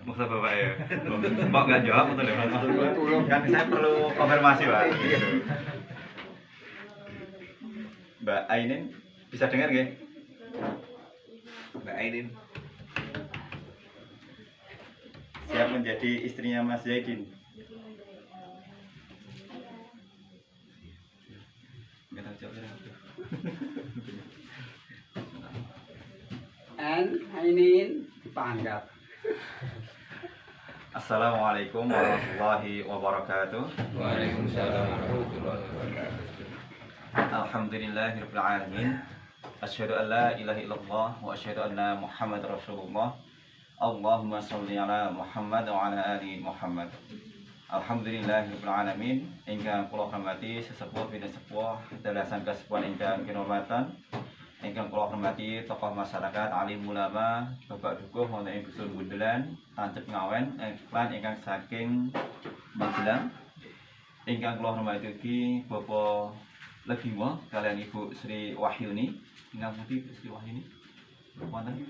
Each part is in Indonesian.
Maksud bapak ya. Kok nggak jawab atau dengan maksud gue? Kan saya perlu konfirmasi pak. Mbak Ainin bisa dengar nggak? Mbak Ainin siap menjadi istrinya Mas Zaidin. Nggak tahu jawabnya. Ainin dipanggap. Assalamualaikum warahmatullahi wabarakatuh. Waalaikumsalam warahmatullahi wabarakatuh. Alhamdulillahirabbil alamin. Asyhadu an la ilaha illallah wa asyhadu anna Muhammadar Rasulullah. Allahumma shalli ala Muhammad wa ala ali Muhammad. Alhamdulillahirabbil alamin. Ingkang kula hormati sesepuh bina sepuh dalasan kasepuhan ingkang kinurmatan. Ingkang kula hormati tokoh masyarakat, alim ulama, Bapak Dukuh wonten ing Dusun Bundelan, Tancep Ngawen, lan ingkang saking Magelang. Ingkang kula hormati ugi Bapak Legimo kalian Ibu Sri Wahyuni. Ingkang pundi Sri Wahyuni? Wonten?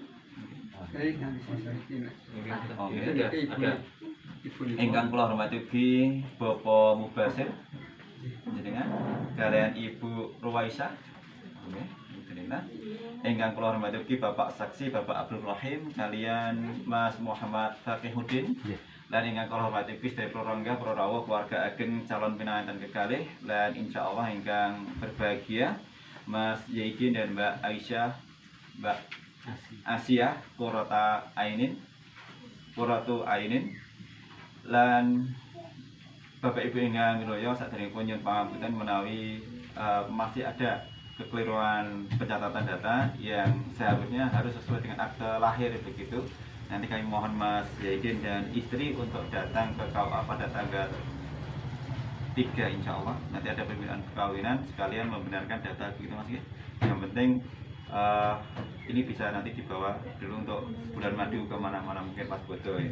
Ingkang kula hormati ugi Bapak Mubasir jenengan kalian Ibu Ruwaisa. Ingkang kula hormati ugi Bapak Saksi Bapak Abdul Rahim kalian Mas Muhammad Faqihuddin. Dan ingkang kula hormati ugi sedaya prarangga prarawuh keluarga ageng calon pinanganten kekalih lan insyaallah ingkang berbahagia Mas Zaidin dan Mbak Aisyah, Mbak Asia Qurratu Ainin lan Bapak Ibu ingkang minulya saderengipun nyuwun pangapunten menawi masih ada kekeliruan pencatatan data yang seharusnya harus sesuai dengan akte lahir begitu. Nanti kami mohon Mas Zaidin dan istri untuk datang ke KUA pada tanggal 3 insya Allah. Nanti ada pembinaan perkawinan sekalian membenarkan data begitu Mas. Yang penting ini bisa nanti dibawa dulu untuk bulan madu kemana-mana mungkin pas foto ini.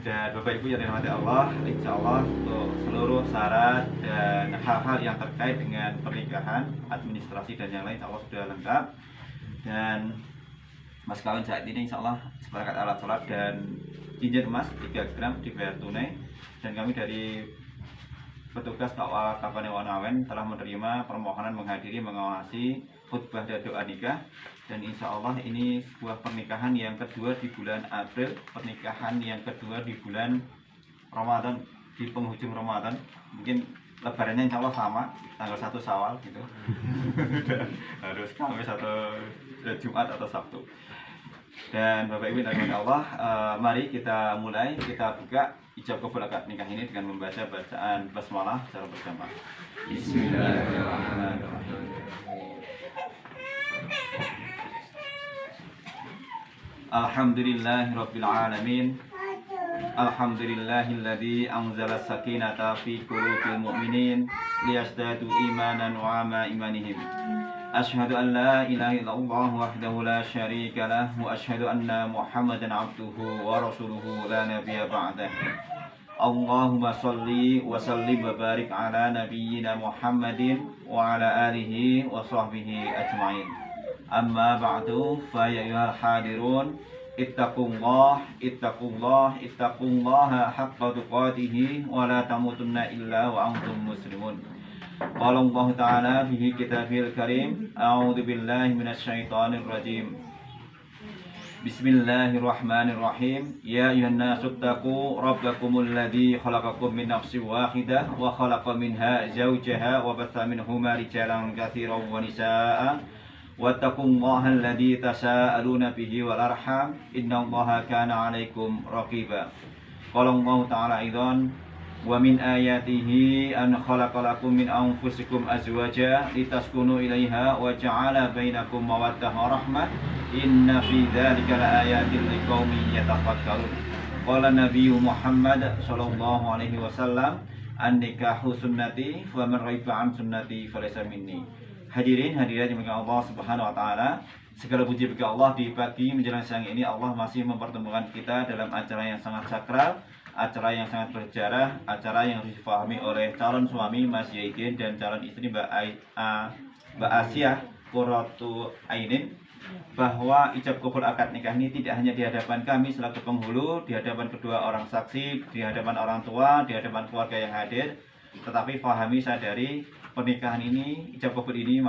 Dan Bapak Ibu yang dirahmati Allah, insya Allah untuk seluruh syarat dan hal-hal yang terkait dengan pernikahan, administrasi dan yang lain insya Allah sudah lengkap. Dan mas kawin saat ini insya Allah seperangkat alat sholat dan cincin emas 3 gram dibayar tunai. Dan kami dari petugas KUA Kabupaten Wawen telah menerima permohonan menghadiri mengawasi khutbah dan doa nikah. Dan insya Allah ini sebuah pernikahan yang kedua di bulan April, pernikahan yang kedua di bulan Ramadan, di penghujung Ramadan. Mungkin lebarannya insya Allah sama, tanggal 1 Syawal gitu. Harus Kamis atau Jumat atau Sabtu. Dan Bapak Ibu dan Allah, mari kita mulai, kita buka ijab kabul akad nikah ini dengan membaca bacaan basmalah secara berjamaah. Bismillahirrahmanirrahim. Alhamdulillahirabbil alamin. Alhamdulillahilladzi anzala sakinata fi qulubil mu'minin liyazdadu imanan wa ma imanihim. Asyhadu an la ilaha illallah wahdahu la syarika lah wa asyhadu anna Muhammadan abduhu wa rasuluhu la nabiyya ba'dah. Allahumma shalli wa sallim wa barik ala nabiyyina Muhammadin wa ala alihi wa sahbihi ajma'in. Amma ba'du fa ya ayyuhal hadirun ittaqullaha haqqa tuqatih wa la tamutunna illa wa antum muslimun. Qala Allah Ta'ala fi kitabil karim, a'udzu billahi minasyaitonir rajim. Bismillahirrahmanirrahim. Ya ayyuhan nasu taqu rabbakumul ladzi khalaqakum min nafsin wahidah wa khalaqa minha zawjaha wa batha minhuma rijalan katsiran wa nisaa'a. Wattaqullaha alladzi tasaaluna bihi wal arham, innallaha kana 'alaikum raqiba. Qala Allah Ta'ala aidan, wa min ayatihi an khalaqalakum min anfusikum azwaja litaskunu ilaiha wa ja'ala bainakum mawaddah wa rahmah, inna fi dzalika laayatin liqaumin yatafakkarun. Qala Nabi Muhammad sallallahu alaihi wasallam, an-nikahu sunnati wa man raiba an sunnati falaysa minni. Hadirin hadirat yang dimuliakan Allah Subhanahu wa taala, segala puji bagi Allah di pagi menjelang siang ini Allah masih mempertemukan kita dalam acara yang sangat sakral, acara yang sangat bersejarah, acara yang harus difahami oleh calon suami Mas Zaidin dan calon istri Mbak Asia Qurratu Ainin. bahwa ijab kabul akad nikah ini tidak hanya di hadapan kami selaku penghulu, di hadapan kedua orang saksi, di hadapan orang tua, di hadapan keluarga yang hadir, tetapi pahami, sadari pernikahan ini, ijab kabul ini,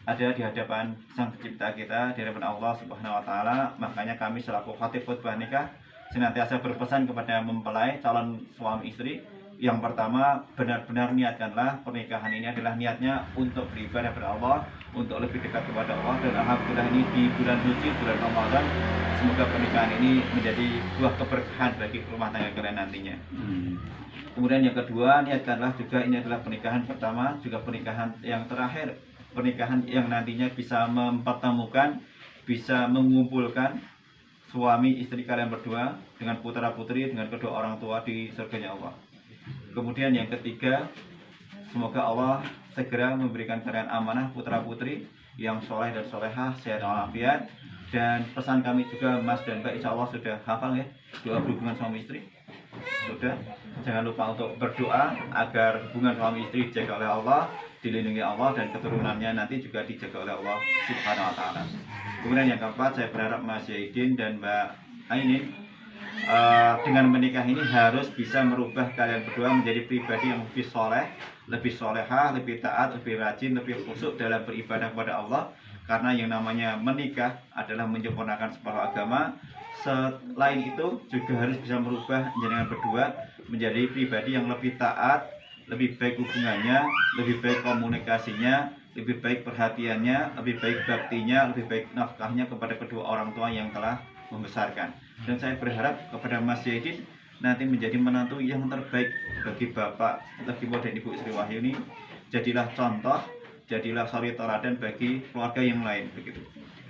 ada di hadapan Sang Pencipta kita, di hadapan Allah Subhanahu wa taala. Makanya kami selaku khatib khutbah nikah senantiasa berpesan kepada mempelai calon suami istri, yang pertama, benar-benar niatkanlah pernikahan ini adalah niatnya untuk beribadah kepada Allah, untuk lebih dekat kepada Allah. Dan alhamdulillah ini di bulan suci, bulan Ramadan, semoga pernikahan ini menjadi buah keberkahan bagi rumah tangga kalian nantinya. Kemudian yang kedua, niatkanlah juga ini adalah pernikahan pertama, juga pernikahan yang terakhir, pernikahan yang nantinya bisa mempertemukan, bisa mengumpulkan suami istri kalian berdua dengan putra putri, dengan kedua orang tua di surganya Allah. Kemudian yang ketiga, semoga Allah segera memberikan kalian amanah putra putri yang soleh dan solehah, sehat walafiat. Dan pesan kami juga, Mas dan Mbak, insya Allah sudah hafal ya doa berhubungan suami istri. Sudah, jangan lupa untuk berdoa agar hubungan suami istri dijaga oleh Allah, dilindungi Allah, dan keturunannya nanti juga dijaga oleh Allah Subhanahu wa taala. Kemudian yang keempat, saya berharap Mas Yaidin dan Mbak Ainin dengan menikah ini harus bisa merubah kalian berdua menjadi pribadi yang lebih soleh, lebih solehah, lebih taat, lebih rajin, lebih khusyuk dalam beribadah kepada Allah. Karena yang namanya menikah adalah menyempurnakan sebuah agama. Selain itu juga harus bisa merubah jenengan berdua menjadi pribadi yang lebih taat, lebih baik hubungannya, lebih baik komunikasinya, lebih baik perhatiannya, lebih baik baktinya, lebih baik nafkahnya kepada kedua orang tua yang telah membesarkan. Dan saya berharap kepada Mas Yaidin nanti menjadi menantu yang terbaik bagi Bapak Legibo dan Ibu Sri Wahyuni. Jadilah contoh, jadilah suri teladan bagi keluarga yang lain begitu.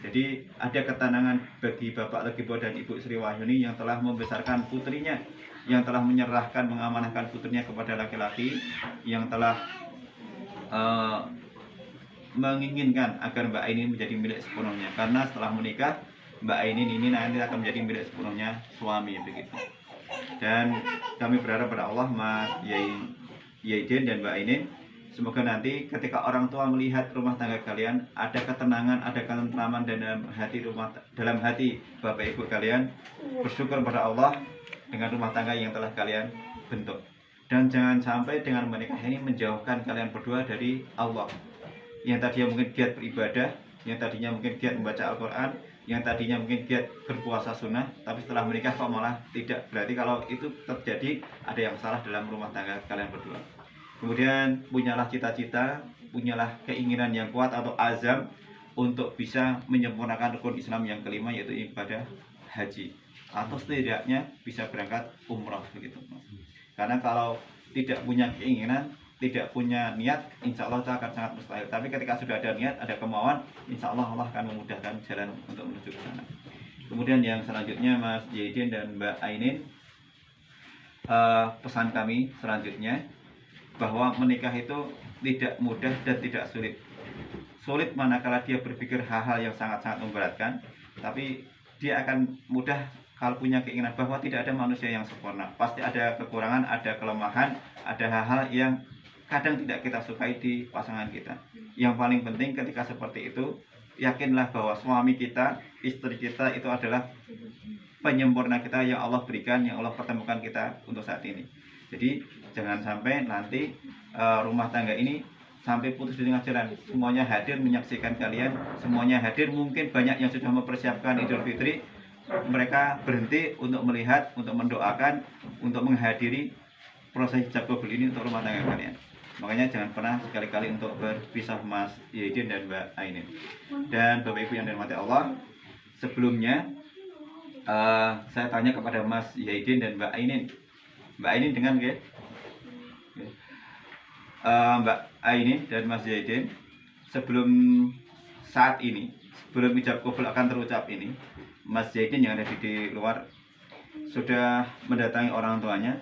Jadi ada ketenangan bagi Bapak Legibo dan Ibu Sri Wahyuni yang telah membesarkan putrinya, yang telah menyerahkan, mengamanahkan putrinya kepada laki-laki, yang telah menginginkan agar Mbak Ainin menjadi milik sepenuhnya. Karena setelah menikah, Mbak Ainin ini nanti akan menjadi milik sepenuhnya suami begitu. Dan kami berharap pada Allah, Mas Yaidin dan Mbak Ainin, semoga nanti ketika orang tua melihat rumah tangga kalian ada ketenangan, ada ketentraman dalam hati Bapak Ibu kalian, bersyukur pada Allah dengan rumah tangga yang telah kalian bentuk. Dan jangan sampai dengan menikah ini menjauhkan kalian berdua dari Allah. Yang tadinya mungkin giat beribadah, yang tadinya mungkin giat membaca Al-Quran, yang tadinya mungkin giat berpuasa sunnah, tapi setelah menikah kok malah tidak. Berarti kalau itu terjadi, ada yang salah dalam rumah tangga kalian berdua. Kemudian punyalah cita-cita, punyalah keinginan yang kuat atau azam untuk bisa menyempurnakan rukun Islam yang kelima, yaitu ibadah haji, atau setidaknya bisa berangkat umrah begitu. Karena kalau tidak punya keinginan, tidak punya niat, insya Allah itu akan sangat mustahil. Tapi ketika sudah ada niat, ada kemauan, insya Allah Allah akan memudahkan jalan untuk menuju ke sana. Kemudian yang selanjutnya, Mas Yaidin dan Mbak Ainin, pesan kami selanjutnya bahwa menikah itu tidak mudah dan tidak sulit. Sulit manakala dia berpikir hal-hal yang sangat-sangat memberatkan, tapi dia akan mudah kalau punya keinginan bahwa tidak ada manusia yang sempurna. Pasti ada kekurangan, ada kelemahan, ada hal-hal yang kadang tidak kita sukai di pasangan kita. Yang paling penting ketika seperti itu, yakinlah bahwa suami kita, istri kita itu adalah penyempurna kita yang Allah berikan, yang Allah pertemukan kita untuk saat ini. Jadi jangan sampai nanti rumah tangga ini sampai putus di tengah jalan. Semuanya hadir menyaksikan kalian, semuanya hadir, mungkin banyak yang sudah mempersiapkan Idul Fitri, mereka berhenti untuk melihat, untuk mendoakan, untuk menghadiri proses hijab kabul ini untuk rumah tangga kalian. Makanya jangan pernah sekali-kali untuk berpisah, Mas Yaidin dan Mbak Ainin. Dan Bapak Ibu yang dirahmati Allah, sebelumnya saya tanya kepada Mas Yaidin dan Mbak Ainin. Mbak Ainin dengan ke? Mbak Ainin dan Mas Yaidin, sebelum saat ini, sebelum hijab kabul akan terucap ini, Mas Yaidin yang ada di luar sudah mendatangi orang tuanya,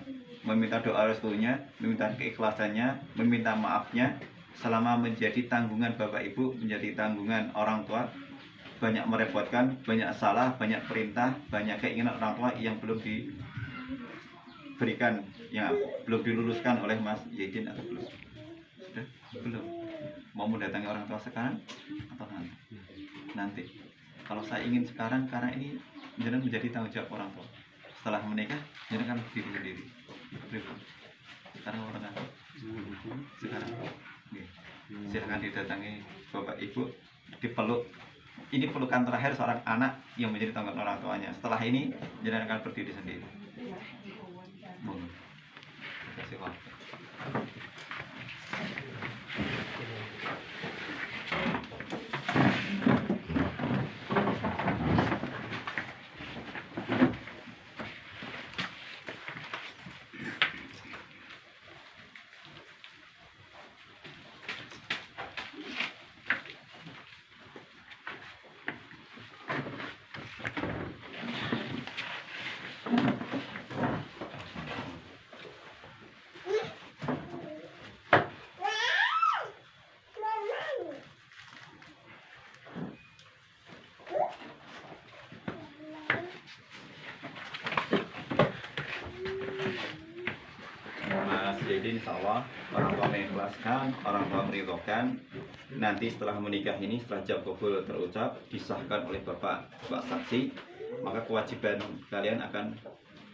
meminta doa restunya, meminta keikhlasannya, meminta maafnya selama menjadi tanggungan Bapak Ibu, menjadi tanggungan orang tua. Banyak merepotkan, banyak salah, banyak perintah, banyak keinginan orang tua yang belum diberikan, yang belum diluluskan oleh Mas Yaidin atau belum? Sudah? Belum. Mau mendatangi orang tua sekarang atau nanti? Kalau saya ingin sekarang, karena ini jenengan menjadi tanggung jawab orang tua. Setelah menikah, jenengan kan berdiri sendiri. Pripun? Sekarang orang apa? Sekarang. Oke. Silakan didatangi Bapak Ibu, dipeluk. Ini pelukan terakhir seorang anak yang menjadi tanggung jawab orang tuanya. Setelah ini, jenengan akan berdiri sendiri. Mohon. Terima kasih, Pak. Jadi insya Allah orang tua mengikhlaskan, orang tua meridhokan. Nanti setelah menikah ini, setelah jab kabul terucap, disahkan oleh bapak saksi, maka kewajiban kalian akan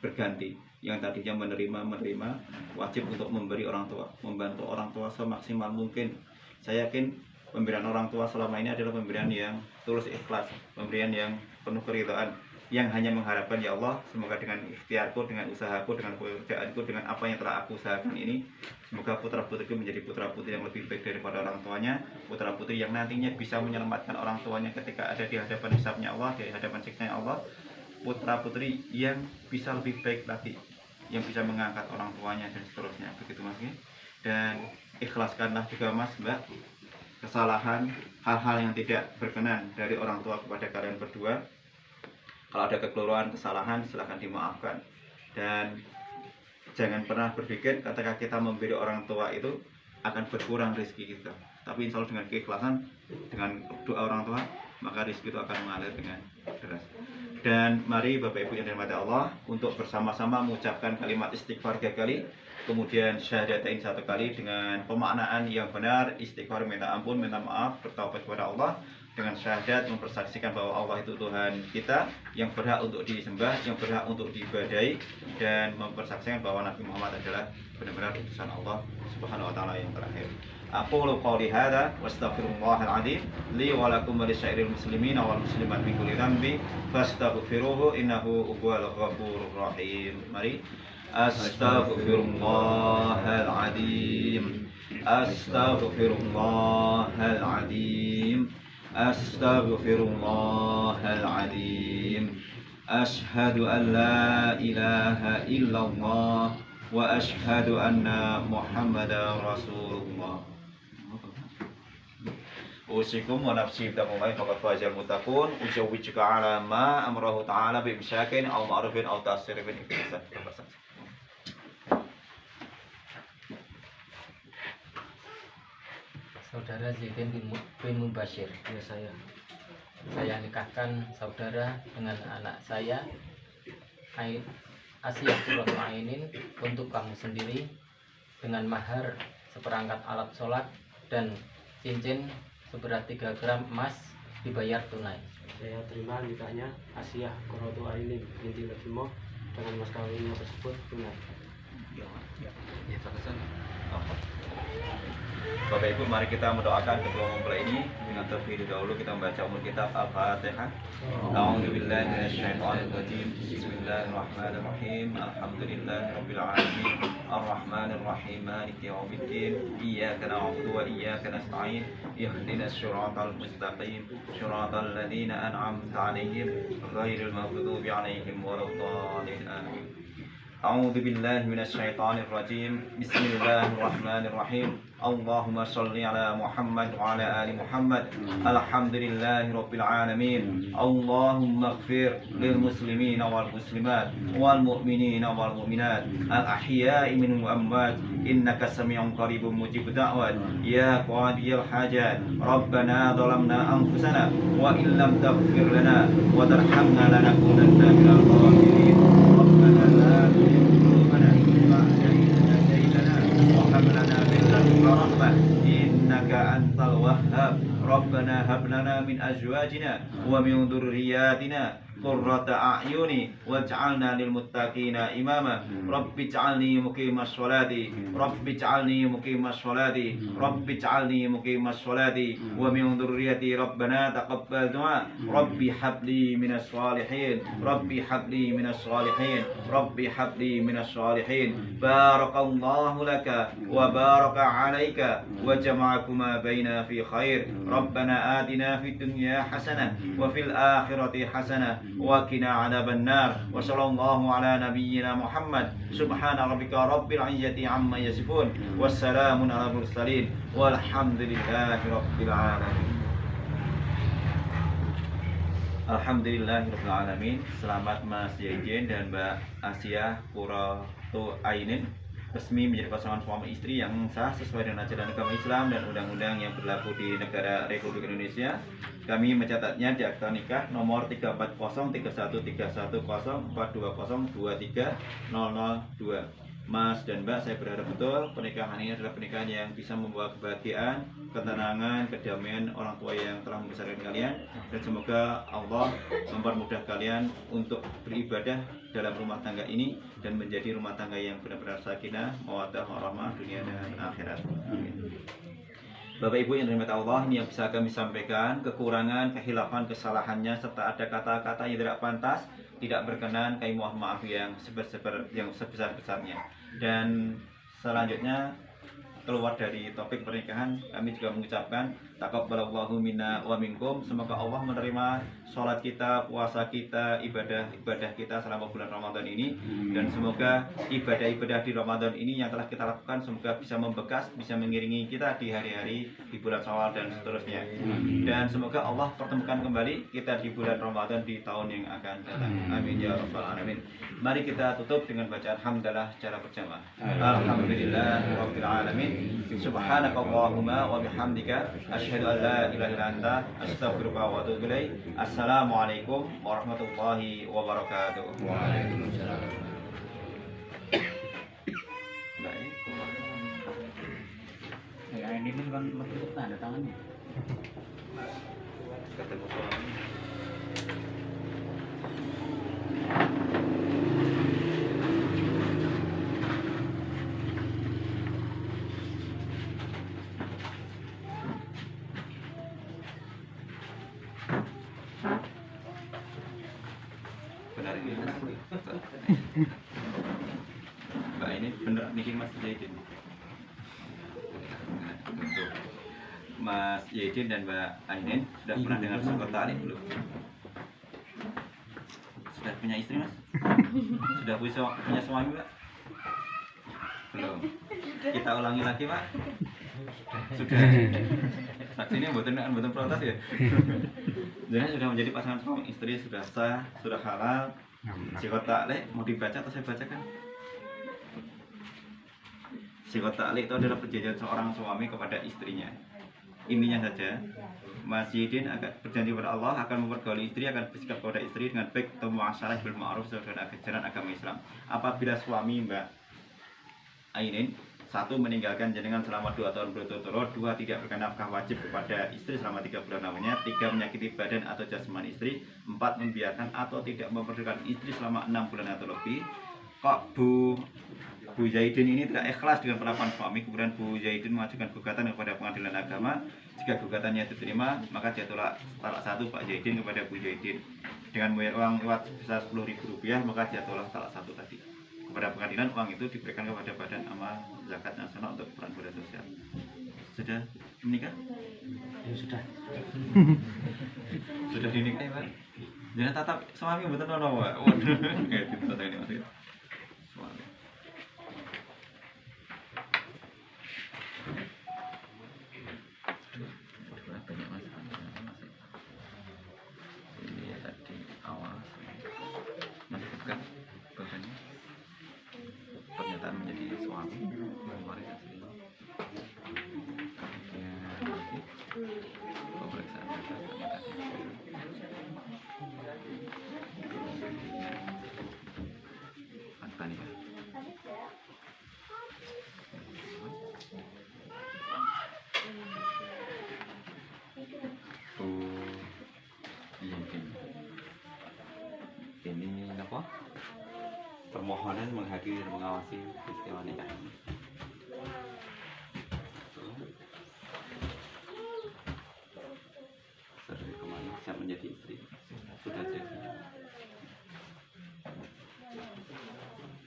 berganti. Yang tadinya menerima wajib untuk memberi orang tua, membantu orang tua semaksimal mungkin. Saya yakin pemberian orang tua selama ini adalah pemberian yang tulus ikhlas, pemberian yang penuh keridhaan, yang hanya mengharapkan, ya Allah, semoga dengan ikhtiarku, dengan usahaku, dengan pekerjaanku, dengan apa yang telah aku usahakan ini, semoga putra-putriku menjadi putra-putri yang lebih baik daripada orang tuanya, putra-putri yang nantinya bisa menyelamatkan orang tuanya ketika ada di hadapan hisabnya Allah, di hadapan siksanya Allah, putra-putri yang bisa lebih baik lagi, yang bisa mengangkat orang tuanya dan seterusnya. Begitu Mas. Dan ikhlaskanlah juga Mas, Mbak, kesalahan, hal-hal yang tidak berkenan dari orang tua kepada kalian berdua. Kalau ada kekeliruan, kesalahan, silakan dimaafkan. Dan jangan pernah berpikir ketika kita memberi orang tua itu akan berkurang rezeki kita. Tapi insya Allah dengan keikhlasan, dengan doa orang tua, maka rezeki itu akan mengalir dengan deras. Dan mari Bapak Ibu yang dirahmati Allah, untuk bersama-sama mengucapkan kalimat istighfar 3 kali, kemudian syahadatain 1 kali dengan pemaknaan yang benar, istighfar minta ampun, minta maaf, bertaubat kepada Allah, dengan syahadat mempersaksikan bahwa Allah itu Tuhan kita yang berhak untuk disembah, yang berhak untuk diibadahi, dan mempersaksikan bahwa Nabi Muhammad adalah benar-benar utusan Allah Subhanahu wa taala yang terakhir. Aqulu qouli hadza wa astaghfirullahal azim li wa lakum wa lisa'iril muslimin wal muslimat min kulli dhanbi fastaghfiruhu innahu huwal ghafurur rahim. Mari. Astaghfirullahal azim. Astaghfirullahal azim. Astaghfirullahal azim. Ashhadu an la ilaha illallah wa ashhadu anna Muhammadar Rasulullah. Usikum wa nafsi bittaqwallahi faqad fazal muttaqun. Usawwijuka ala ma amrahu ta'ala bi imsakin aw ma'rufin aw tasrifin bin ihsan. Saudara Zaidin bin Mubashir, ya saya nikahkan saudara dengan anak saya Asiyah Qurratu Ainin untuk kamu sendiri dengan mahar seperangkat alat sholat dan cincin seberat 3 gram emas dibayar tunai. Saya terima nikahnya Asiyah Qurratu Ainin binti Lafimo dengan mas kawinnya tersebut tunai. Ya, Bapak Ibu, mari kita mendoakan kedua mempelai ini. Dengan terlebih dahulu kita membaca umur kitab Al-Fatihah. A'udzubillahi minasyaitonir rajim. Bismillahirrahmanirrahim. Alhamdulillahirabbil alamin. Arrahmanir rahim. Maliki yaumiddin. Iyyaka na'budu wa iyyaka nasta'in. Ihdinas siratal mustaqim. Siratal ladzina an'amta 'alaihim ghairil maghdubi 'alaihim waladdallin. Amin. أعوذ بالله من الشيطان الرجيم بسم الله الرحمن الرحيم اللهم صل على محمد وعلى آل محمد الحمد لله رب العالمين اللهم اغفر للمسلمين والمسلمات والمؤمنين والمؤمنات الأحياء منهم والأموات إنك سميع قريب مجيب الدعوات يا قاضي الحاجات ربنا ظلمنا أنفسنا وإن لم تغفر لنا وترحمنا لنكونن من الخاسرين ربنا لا تزغ قلوبنا بعد إذ هديتنا وهب لنا من لدنك رحمة إنك أنت الوهاب ربنا هب لنا min azwajina wa min dhurriyyatina qurrata a'yuni waj'alna lil muttaqina imama. Rabbi ij'alni muqimas sholati, Rabbi ij'alni muqimas sholati, Rabbi ij'alni muqimas sholati wa min dhurriyyati rabbana taqabbal du'a. Rabbi habli minas sholihin, Rabbi habli minas sholihin, Rabbi habli minas sholihin. Barakallahu laka wa baraka alaika wa jama'akuma baina fi khair. Rabbana atina fid dunya hasanah wa fil akhirati hasanah wa qina adzaban nar. Wa sallallahu ala nabiyyina Muhammad. Subhana rabbika rabbil izzati amma yasifun. Wassalamun ala mursalin. Walhamdulillahi rabbil alamin. Alhamdulillahirabbil alamin. Selamat Mas Yejen dan Mbak Asia Qurratu Ainin resmi menjadi pasangan suami istri yang sah sesuai dengan ajaran agama Islam dan undang-undang yang berlaku di negara Republik Indonesia. Kami mencatatnya di akta nikah nomor 34031310420230002. Mas dan Mbak, saya berharap betul pernikahan ini adalah pernikahan yang bisa membawa kebahagiaan, ketenangan, kedamaian orang tua yang telah membesarkan kalian, dan semoga Allah mempermudah kalian untuk beribadah dalam rumah tangga ini dan menjadi rumah tangga yang benar-benar sakinah, mawaddah, warahmah dunia dan akhirat. Amin. Bapak Ibu yang dirahmati Allah, ini yang bisa kami sampaikan. Kekurangan, kehilafan, kesalahannya serta ada kata-kata yang tidak pantas, tidak berkenan, kami mohon maaf yang sebesar-besarnya. Dan selanjutnya keluar dari topik pernikahan, kami juga mengucapkan taqabbalallahu minna wa minkum. Semoga Allah menerima sholat kita, puasa kita, ibadah kita selama bulan Ramadan ini, dan semoga ibadah-ibadah di Ramadan ini yang telah kita lakukan semoga bisa membekas, bisa mengiringi kita di hari-hari di bulan Syawal dan seterusnya. Dan semoga Allah pertemukan kembali kita di bulan Ramadan di tahun yang akan datang. Amin ya rabbal alamin. Mari kita tutup dengan bacaan hamdalah secara berjamaah. Alhamdulillahirabbil alamin. Subhanakallahumma wa bihamdika asyhadu an la ilaha illa anta astaghfiruka wa atubu ilaik. Assalamualaikum warahmatullahi wabarakatuh. Waalaikumsalam. Baik. Ya, ini kan bentuk tanda tangannya. Ketemu suami. Benar ini Mas. Mbak ini bener niki Mas Yedin. Untuk Mas Yedin dan Mbak Ainin sudah pernah dengar Sukot Talik belum? Sudah punya istri Mas? Sudah punya suami Mbak? Belum. Kita ulangi lagi Pak. Sudah. Saksinya buatan protes ya. Jadi sudah menjadi pasangan suami istri, sudah sah, sudah halal. Sukot Talik mau dibaca atau saya bacakan? Sukot Talik itu adalah perjanjian seorang suami kepada istrinya. Intinya saja, Mas Yedin akan berjanji kepada Allah akan mempergauli istri, akan bersikap kepada istri dengan baik atau muasalah bil ma'ruf sesuai dengan ajaran agama Islam. Apabila suami Mbak Ainin, satu, meninggalkan jenengan selama 2 tahun berturut-turut, 2, tidak berikan nafkah wajib kepada istri selama 3 bulan lamanya, 3, menyakiti badan atau jasmani istri, 4, membiarkan atau tidak memperdulikan istri selama 6 bulan atau lebih. Kok Bu Zaidin ini tidak ikhlas dengan perlakuan suami, kemudian Bu Zaidin mengajukan gugatan kepada pengadilan agama. Jika gugatannya diterima, maka dia tolak talak 1 Pak Zaidin kepada Bu Zaidin dengan membayar uang lewat sebesar Rp10.000, maka dia tolak talak 1 tadi kepada pengadilan. Uang itu diberikan kepada Badan Amal Zakat Nasional untuk peran badan sosial. Sudah menikah? Ya sudah. Sudah dinikahi Pak? Jangan tatap suami betul nono Pak. Waduh, kayak gitu ini maksudnya. Suami. Banyak masalah. Ini tadi awal masih dekat bahkannya pernyataan menjadi suami kemarin asli. Kemudian lagi pemeriksaan data sama tadi. Akta nikah. ini apa? Permohonan menghadiri dan mengawasi peristiwa nikah ini. Saudari kemarin siap menjadi istri, sudah jadi.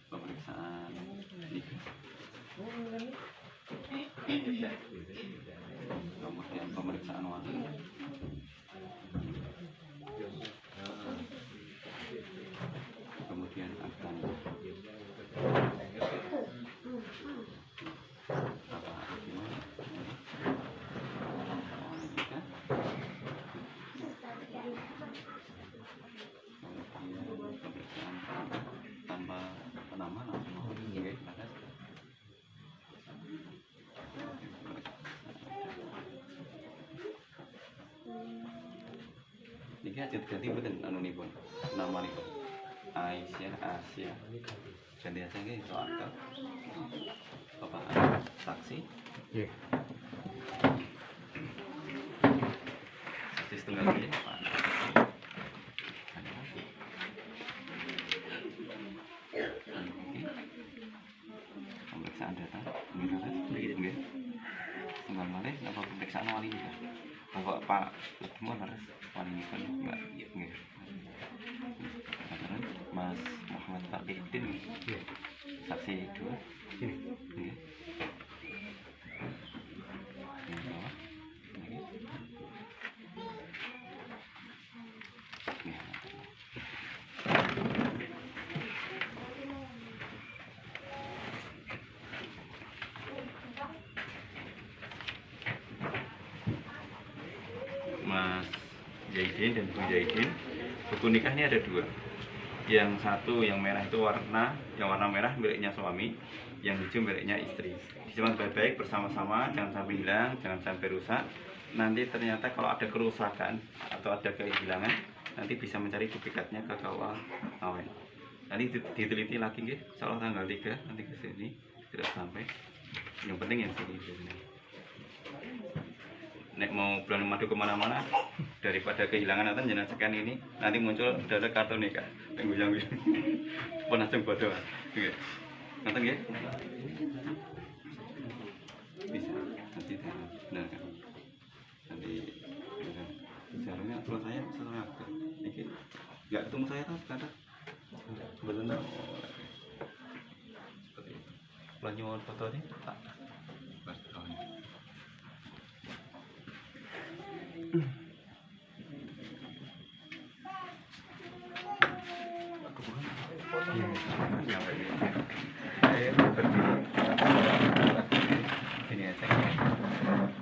Pemeriksaan nikah. Kemudian pemeriksaan wali. Kemudian akan apa gimana? Nikah. Kemudian pemeriksaan tanpa penambah langsung. Oke, batas. Niki aja ganti mboten anunipun. Namanipun Aisyah Asia. Ganti aja nggih soal Bapak saksi. Nggih. Saksi setunggal nggih, Pak. Pemeriksaan data, nggih. Tunggal malih napa pemeriksaan wali nikah. Bapak Pak Lukman harus wali nikah Mbak nggih. Mas Muhammad Pak Idin nggih. Saksi 2. Sini. Nggih. Nggih. Mas Zaidin dan Bu Zaidin, buku nikah ini ada 2. Yang satu yang merah itu yang warna merah miliknya suami, yang hijau miliknya istri. Disimpan baik-baik bersama-sama, jangan sampai hilang, jangan sampai rusak. Nanti ternyata kalau ada kerusakan atau ada kehilangan, nanti bisa mencari duplikatnya ke KUA Ngawen. Nanti diteliti lagi nggih, insyaallah tanggal 3 nanti ke sini tidak sampai. Yang penting yang sini. Nek mau bulan madu kemana-mana daripada kehilangan nanti jangan sekian ini nanti muncul ada kartu nikah tunggu yang pun langsung bodoh oke nanti ya bisa nanti benar kan nanti bicaranya kalau saya setelah ini nggak ketemu saya tuh sekarang benar seperti itu pelanjuan foto ini tak saya berdiri ini aja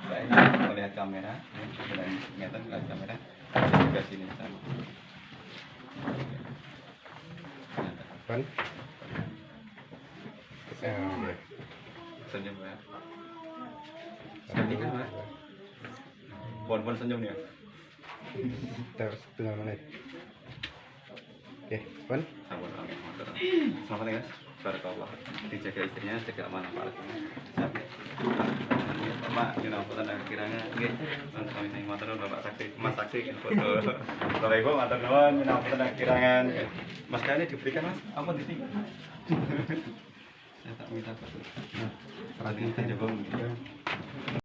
saya melihat kamera dan ternyata melihat kamera saya juga sini sama Pan. senyum ya senyum ya bon senyum ya Terus tinggal menit. Oke, Pan. Selamat ya, barakallah. Dijaga istrinya, jaga amanah Pak. Pak, nyunampun kiranya nggih. Kami sing matur nuwun Bapak Saksi, Mas Saksi foto. Bapak Ibu matur nuwun nyunampun kirangan. Mas kayaknya diberikan Mas, apa di sini? Saya tak minta foto. Nah, perhatian saya coba.